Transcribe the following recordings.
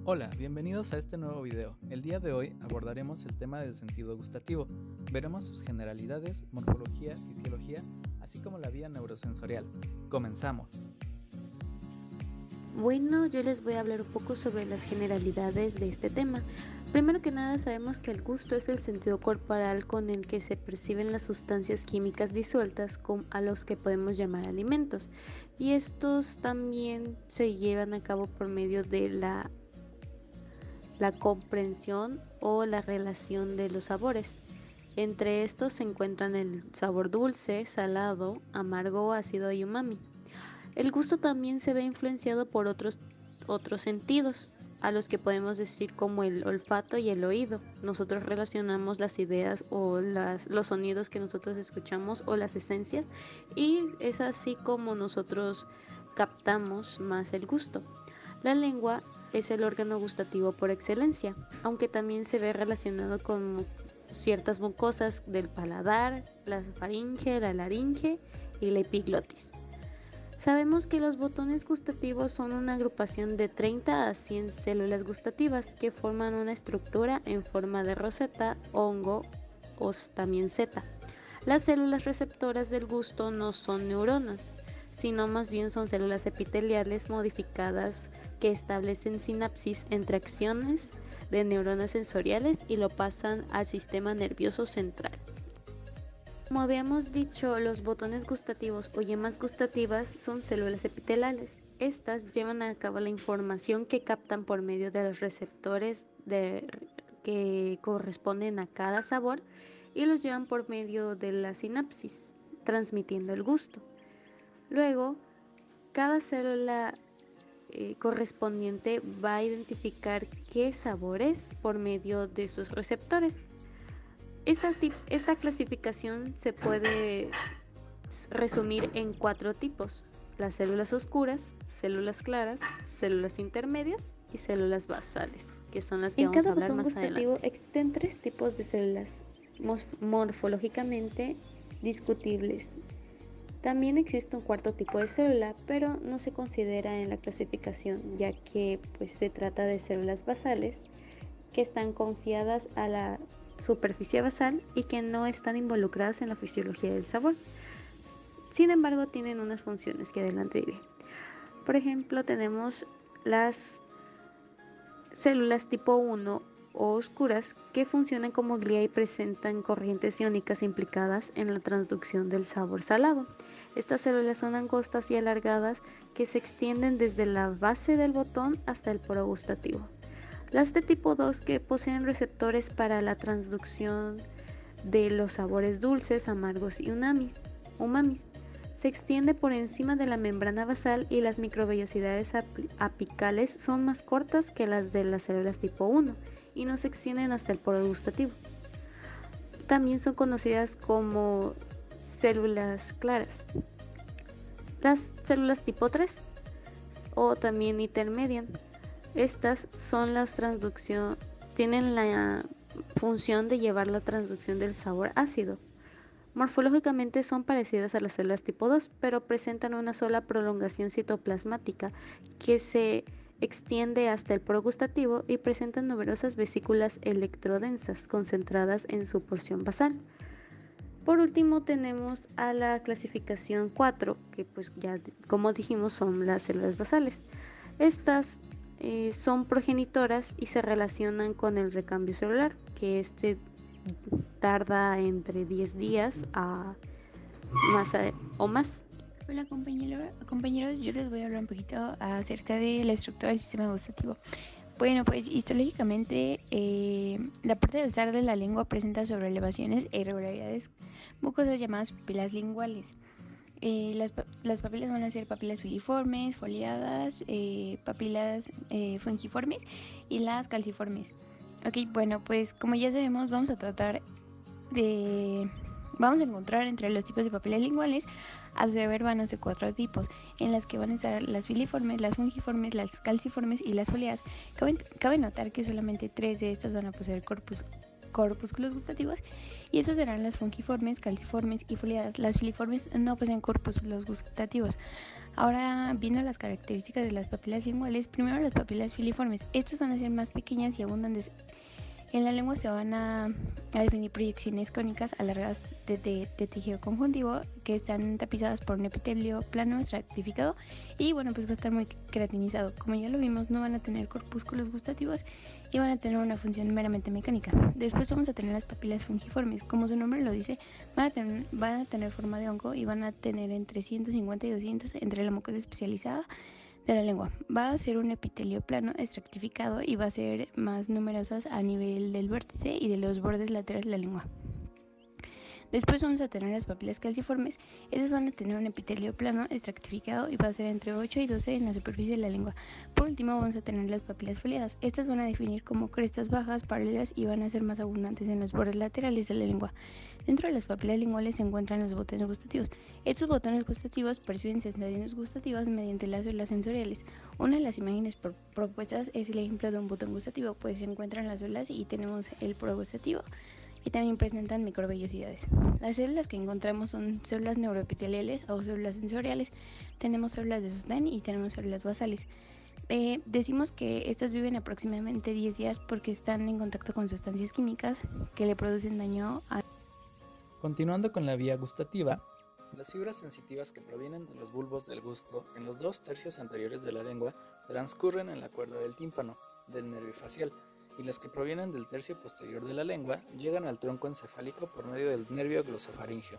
Hola, bienvenidos a este nuevo video. El día de hoy abordaremos el tema del sentido gustativo. Veremos sus generalidades, morfología, fisiología, así como la vía neurosensorial. Comenzamos. Bueno, yo les voy a hablar un poco sobre las generalidades de este tema. Primero que nada, sabemos que el gusto es el sentido corporal con el que se perciben las sustancias químicas disueltas a los que podemos llamar alimentos. Y estos también se llevan a cabo por medio de la comprensión o la relación de los sabores. Entre estos se encuentran el sabor dulce, salado, amargo, ácido y umami. El gusto también se ve influenciado por otros sentidos, a los que podemos decir como el olfato y el oído. Nosotros relacionamos las ideas o los sonidos que nosotros escuchamos o las esencias, y es así como nosotros captamos más el gusto. La lengua es el órgano gustativo por excelencia, aunque también se ve relacionado con ciertas mucosas del paladar, la faringe, la laringe y la epiglotis. Sabemos que los botones gustativos son una agrupación de 30 a 100 células gustativas que forman una estructura en forma de roseta, hongo o también seta. Las células receptoras del gusto no son neuronas, sino más bien son células epiteliales modificadas que establecen sinapsis entre acciones de neuronas sensoriales y lo pasan al sistema nervioso central. Como habíamos dicho, los botones gustativos o yemas gustativas son células epiteliales. Estas llevan a cabo la información que captan por medio de los receptores que corresponden a cada sabor y los llevan por medio de la sinapsis, transmitiendo el gusto. Luego, cada célula correspondiente va a identificar qué sabor es por medio de sus receptores. Esta clasificación se puede resumir en 4 tipos: las células oscuras, células claras, células intermedias y células basales, que son las que vamos a hablar más adelante. En cada botón gustativo existen 3 tipos de células morfológicamente discutibles. También existe un cuarto tipo de célula, pero no se considera en la clasificación, ya que se trata de células basales que están confiadas a la superficie basal y que no están involucradas en la fisiología del sabor. Sin embargo, tienen unas funciones que adelante diré. Por ejemplo, tenemos las células tipo 1 o oscuras que funcionan como glía y presentan corrientes iónicas implicadas en la transducción del sabor salado. Estas células son angostas y alargadas que se extienden desde la base del botón hasta el poro gustativo. Las de tipo 2, que poseen receptores para la transducción de los sabores dulces, amargos y umamis, se extiende por encima de la membrana basal y las microvellosidades apicales son más cortas que las de las células tipo 1 y no se extienden hasta el poro gustativo. También son conocidas como células claras. Las células tipo 3 o también intermedian. Estas son tienen la función de llevar la transducción del sabor ácido. Morfológicamente son parecidas a las células tipo 2, pero presentan una sola prolongación citoplasmática que se extiende hasta el poro gustativo y presentan numerosas vesículas electrodensas concentradas en su porción basal. Por último tenemos a la clasificación 4, que ya como dijimos son las células basales. Estas son progenitoras y se relacionan con el recambio celular, que tarda entre 10 días o más. Hola compañeros, yo les voy a hablar un poquito acerca de la estructura del sistema gustativo. Bueno, pues histológicamente la parte del zar de la lengua presenta sobreelevaciones e irregularidades mucosas llamadas papilas linguales. Las papilas van a ser papilas filiformes, foliadas, papilas fungiformes y las calciformes. Ok, bueno, pues como ya sabemos, vamos a encontrar entre los tipos de papilas linguales, a saber, van a ser 4 tipos, en las que van a estar las filiformes, las fungiformes, las calciformes y las foliadas. Cabe notar que solamente 3 de estas van a poseer corpúsculos gustativos, y estas serán las fungiformes, calciformes y foliadas. Las filiformes no poseen corpúsculos gustativos. Ahora, viendo las características de las papilas linguales, primero las papilas filiformes. Estas van a ser más pequeñas y abundantes. En la lengua se van a definir proyecciones cónicas alargadas de tejido conjuntivo que están tapizadas por un epitelio plano estratificado y bueno, pues va a estar muy queratinizado. Como ya lo vimos, no van a tener corpúsculos gustativos y van a tener una función meramente mecánica. Después vamos a tener las papilas fungiformes. Como su nombre lo dice, van a tener forma de hongo y van a tener entre 150 y 200 entre la mucosa especializada de la lengua. Va a ser un epitelio plano estratificado y va a ser más numerosas a nivel del vértice y de los bordes laterales de la lengua. Después vamos a tener las papilas calciformes. Estas van a tener un epitelio plano estratificado y va a ser entre 8 y 12 en la superficie de la lengua. Por último vamos a tener las papilas foliadas. Estas van a definir como crestas bajas, paralelas y van a ser más abundantes en los bordes laterales de la lengua. Dentro de las papilas linguales se encuentran los botones gustativos. Estos botones gustativos perciben sensaciones gustativas mediante las células sensoriales. Una de las imágenes propuestas es el ejemplo de un botón gustativo, pues se encuentran las células y tenemos el poro gustativo y también presentan microvellosidades. Las células que encontramos son células neuroepiteliales o células sensoriales. Tenemos células de sostén y tenemos células basales. Decimos que estas viven aproximadamente 10 días porque están en contacto con sustancias químicas que le producen daño a... Continuando con la vía gustativa, las fibras sensitivas que provienen de los bulbos del gusto en los 2 tercios anteriores de la lengua transcurren en la cuerda del tímpano, del nervio facial, y las que provienen del tercio posterior de la lengua llegan al tronco encefálico por medio del nervio glosofaríngeo.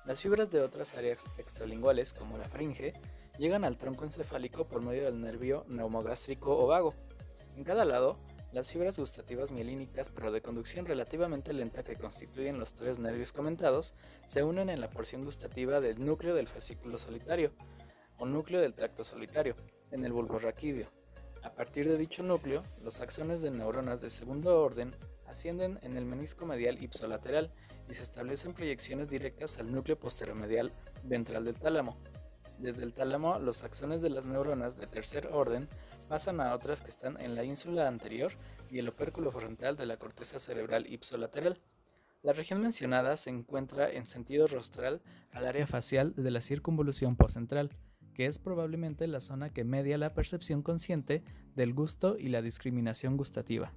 Las fibras de otras áreas extralinguales, como la faringe, llegan al tronco encefálico por medio del nervio neumogástrico o vago. En cada lado, las fibras gustativas mielínicas, pero de conducción relativamente lenta que constituyen los 3 nervios comentados, se unen en la porción gustativa del núcleo del fascículo solitario, o núcleo del tracto solitario, en el bulbo raquídeo. A partir de dicho núcleo, los axones de neuronas de segundo orden ascienden en el menisco medial ipsolateral y se establecen proyecciones directas al núcleo posteromedial ventral del tálamo. Desde el tálamo, los axones de las neuronas de tercer orden pasan a otras que están en la ínsula anterior y el opérculo frontal de la corteza cerebral ipsolateral. La región mencionada se encuentra en sentido rostral al área facial de la circunvolución postcentral, que es probablemente la zona que media la percepción consciente del gusto y la discriminación gustativa.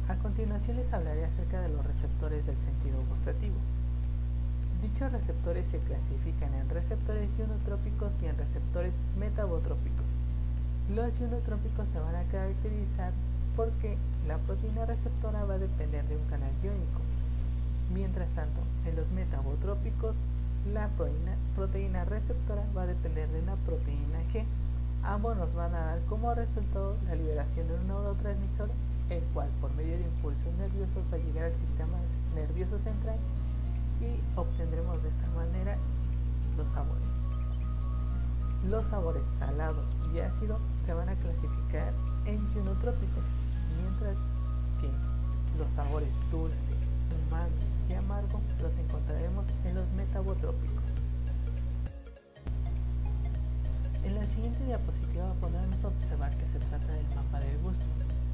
A continuación les hablaré acerca de los receptores del sentido gustativo. Dichos receptores se clasifican en receptores ionotrópicos y en receptores metabotrópicos. Los ionotrópicos se van a caracterizar porque la proteína receptora va a depender de un canal iónico. Mientras tanto, en los metabotrópicos, la proteína receptora va a depender de una proteína G. Ambos nos van a dar como resultado la liberación de un neurotransmisor, el cual por medio de impulsos nerviosos va a llegar al sistema nervioso central y obtendremos de esta manera los sabores. Los sabores salado y ácido se van a clasificar en ionotrópicos, mientras que los sabores dulce, umami y amargo los encontraremos en los metabotrópicos. En la siguiente diapositiva podremos observar que se trata del mapa del gusto,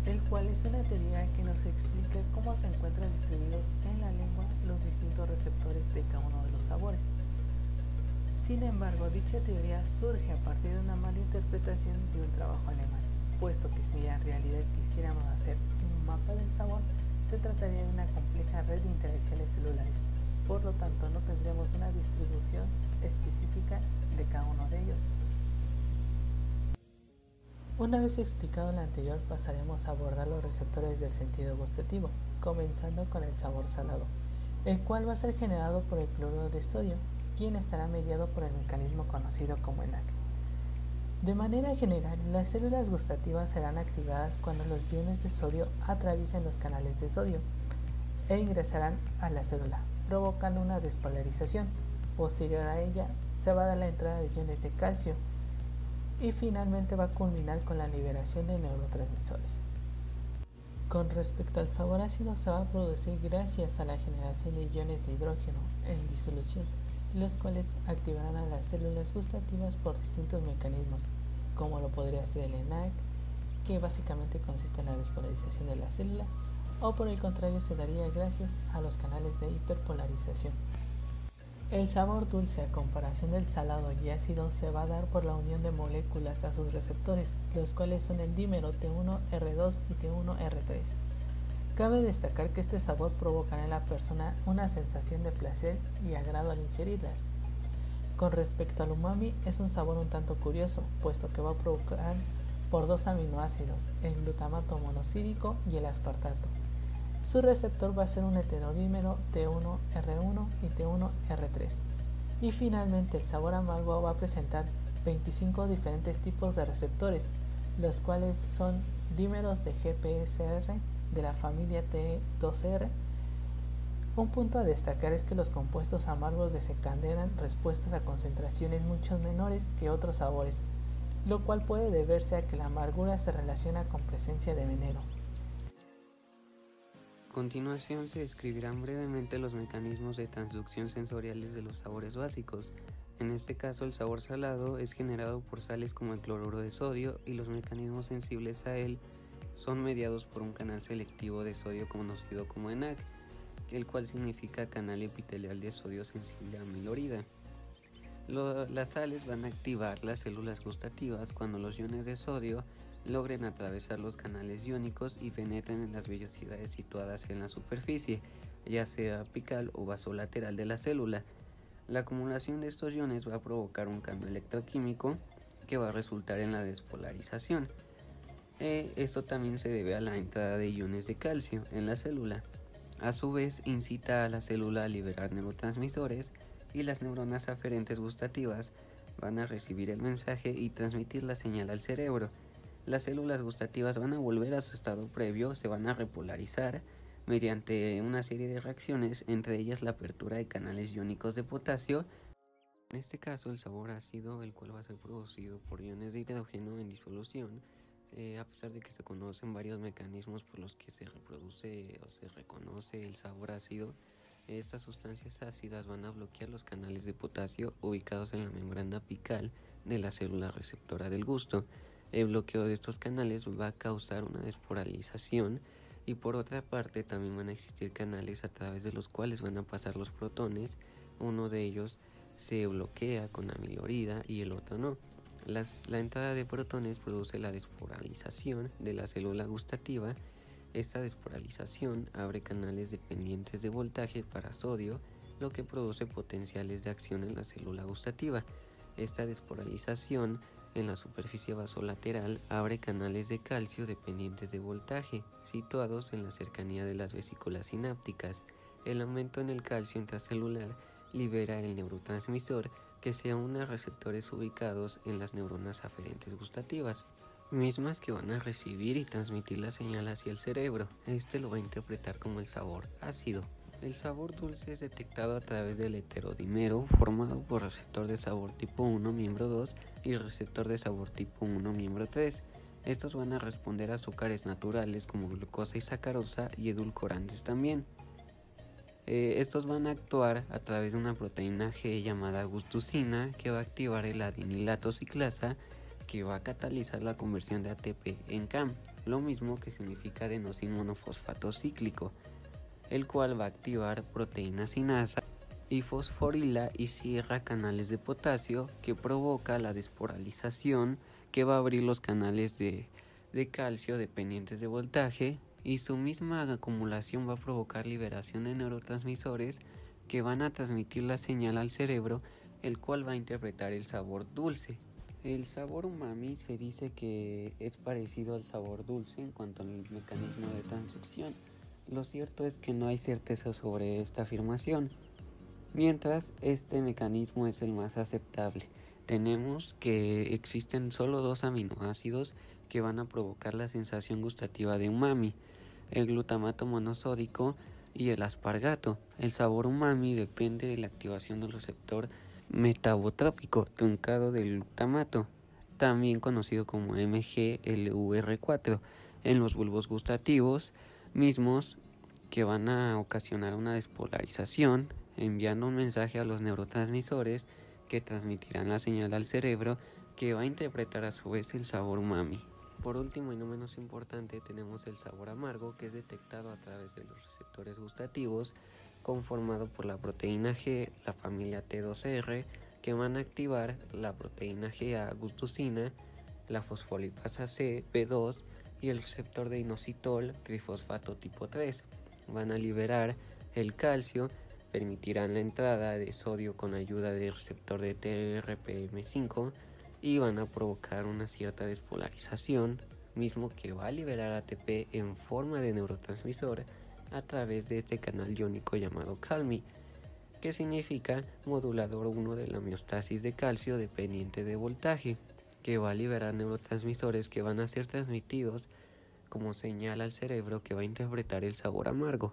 el cual es una teoría que nos explica cómo se encuentran distribuidos en la lengua los distintos receptores de cada uno de los sabores. Sin embargo, dicha teoría surge a partir de una mala interpretación de un trabajo alemán, puesto que si en realidad quisiéramos hacer un mapa del sabor, se trataría de una compleja red de interacciones celulares, por lo tanto no tendríamos una distribución específica de cada uno de ellos. Una vez explicado lo anterior, pasaremos a abordar los receptores del sentido gustativo, comenzando con el sabor salado, el cual va a ser generado por el cloruro de sodio, quien estará mediado por el mecanismo conocido como ENaC. De manera general, las células gustativas serán activadas cuando los iones de sodio atraviesen los canales de sodio e ingresarán a la célula, provocando una despolarización. Posterior a ella, se va a dar la entrada de iones de calcio y finalmente va a culminar con la liberación de neurotransmisores. Con respecto al sabor ácido, se va a producir gracias a la generación de iones de hidrógeno en disolución, los cuales activarán a las células gustativas por distintos mecanismos, como lo podría ser el ENaC, que básicamente consiste en la despolarización de la célula, o por el contrario se daría gracias a los canales de hiperpolarización. El sabor dulce a comparación del salado y ácido se va a dar por la unión de moléculas a sus receptores, los cuales son el dímero T1R2 y T1R3. Cabe destacar que este sabor provocará en la persona una sensación de placer y agrado al ingerirlas. Con respecto al umami, es un sabor un tanto curioso, puesto que va a provocar por dos aminoácidos, el glutamato monosídico y el aspartato. Su receptor va a ser un heterodímero T1R1 y T1R3. Y finalmente el sabor amargo va a presentar 25 diferentes tipos de receptores, los cuales son dímeros de GPSR de la familia T2R. Un punto a destacar es que los compuestos amargos desencadenan respuestas a concentraciones mucho menores que otros sabores, lo cual puede deberse a que la amargura se relaciona con presencia de veneno. A continuación se describirán brevemente los mecanismos de transducción sensoriales de los sabores básicos. En este caso, el sabor salado es generado por sales como el cloruro de sodio y los mecanismos sensibles a él son mediados por un canal selectivo de sodio conocido como ENaC, el cual significa canal epitelial de sodio sensible a amilorida. Las sales van a activar las células gustativas cuando los iones de sodio logren atravesar los canales iónicos y penetren en las vellosidades situadas en la superficie, ya sea apical o basolateral de la célula. La acumulación de estos iones va a provocar un cambio electroquímico que va a resultar en la despolarización. Esto también se debe a la entrada de iones de calcio en la célula. A su vez, incita a la célula a liberar neurotransmisores y las neuronas aferentes gustativas van a recibir el mensaje y transmitir la señal al cerebro. Las células gustativas van a volver a su estado previo, se van a repolarizar mediante una serie de reacciones, entre ellas la apertura de canales iónicos de potasio. En este caso, el sabor ácido, el cual va a ser producido por iones de hidrógeno en disolución, a pesar de que se conocen varios mecanismos por los que se reproduce o se reconoce el sabor ácido, estas sustancias ácidas van a bloquear los canales de potasio ubicados en la membrana apical de la célula receptora del gusto. El bloqueo de estos canales va a causar una despolarización y por otra parte también van a existir canales a través de los cuales van a pasar los protones. Uno de ellos se bloquea con amilorida y el otro no. La entrada de protones produce la despolarización de la célula gustativa. Esta despolarización abre canales dependientes de voltaje para sodio, lo que produce potenciales de acción en la célula gustativa. Esta despolarización en la superficie basolateral abre canales de calcio dependientes de voltaje, situados en la cercanía de las vesículas sinápticas. El aumento en el calcio intracelular libera el neurotransmisor que se une a receptores ubicados en las neuronas aferentes gustativas, mismas que van a recibir y transmitir la señal hacia el cerebro. Este lo va a interpretar como el sabor ácido. El sabor dulce es detectado a través del heterodímero formado por receptor de sabor tipo 1 miembro 2 y receptor de sabor tipo 1 miembro 3. Estos van a responder a azúcares naturales como glucosa y sacarosa y edulcorantes también. Estos van a actuar a través de una proteína G llamada gustusina que va a activar el adinilato ciclasa que va a catalizar la conversión de ATP en CAM, lo mismo que significa adenosín monofosfato cíclico, el cual va a activar proteína sinasa y fosforila y cierra canales de potasio que provoca la despolarización que va a abrir los canales de calcio dependientes de voltaje, y su misma acumulación va a provocar liberación de neurotransmisores que van a transmitir la señal al cerebro, el cual va a interpretar el sabor dulce. El sabor umami se dice que es parecido al sabor dulce en cuanto al mecanismo de transducción. Lo cierto es que no hay certeza sobre esta afirmación, mientras este mecanismo es el más aceptable. Tenemos que existen solo dos aminoácidos que van a provocar la sensación gustativa de umami: el glutamato monosódico y el aspargato. El sabor umami depende de la activación del receptor metabotrópico truncado del glutamato, también conocido como MGLUR4, en los bulbos gustativos, mismos que van a ocasionar una despolarización, enviando un mensaje a los neurotransmisores que transmitirán la señal al cerebro, que va a interpretar a su vez el sabor umami. Por último y no menos importante, tenemos el sabor amargo, que es detectado a través de los receptores gustativos, conformado por la proteína G, la familia T2R, que van a activar la proteína GA gustosina, la fosfolipasa C, B2 y el receptor de inositol trifosfato tipo 3. Van a liberar el calcio, permitirán la entrada de sodio con ayuda del receptor de TRPM5 y van a provocar una cierta despolarización, mismo que va a liberar ATP en forma de neurotransmisor a través de este canal iónico llamado CALMI, que significa modulador 1 de la homeostasis de calcio dependiente de voltaje, que va a liberar neurotransmisores que van a ser transmitidos como señal al cerebro que va a interpretar el sabor amargo.